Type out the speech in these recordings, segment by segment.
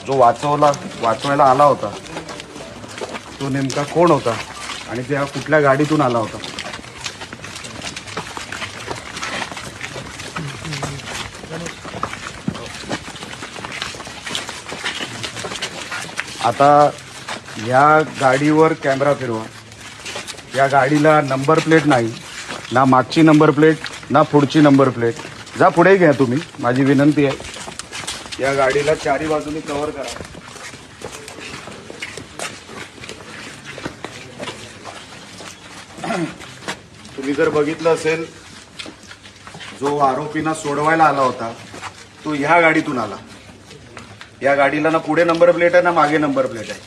जो वाचवायला आला होता तो नेमका कोण होता आणि त्या कुठल्या गाडीतून आला होता? आता या गाडीवर कॅमेरा फिरवा. या गाडीला नंबर प्लेट नाही, ना मागची नंबर प्लेट ना पुढची नंबर प्लेट. जा पुढे घ्या तुम्ही, माझी विनंती आहे. या गाडीला चारी बाजूने कव्हर करा. तुम्ही जर बघितलं असेल, जो आरोपींना सोडवायला आला होता तो ह्या गाडीतून आला. या गाडीला ना पुढे नंबर प्लेट आहे ना मागे नंबर प्लेट आहे.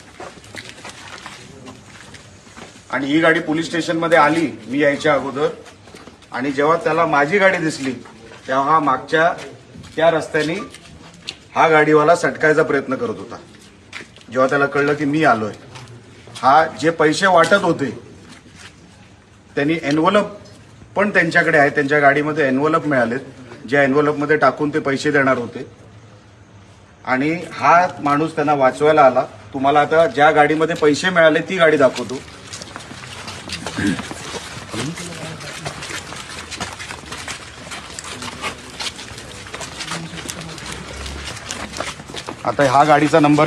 आणि ही गाडी पोलीस स्टेशनमध्ये आली मी यायच्या अगोदर, आणि जेव्हा त्याला माझी गाडी दिसली तेव्हा हा मागच्या त्या रस्त्याने हा गाडीवाला सटकायचा प्रयत्न करत होता. जेव्हा त्याला कळलं की मी आलोय, हा जे पैसे वाटत होते त्यांनी एनव्हलप पण त्यांच्याकडे आहे, त्यांच्या गाडीमध्ये एनव्हलप मिळालेत, ज्या एनव्हलपमध्ये टाकून ते पैसे देणार होते. आणि हा माणूस त्यांना वाचवायला आला. तुम्हाला आता ज्या गाडीमध्ये पैसे मिळाले ती गाडी दाखवतो. आता हा गाडीचा नंबर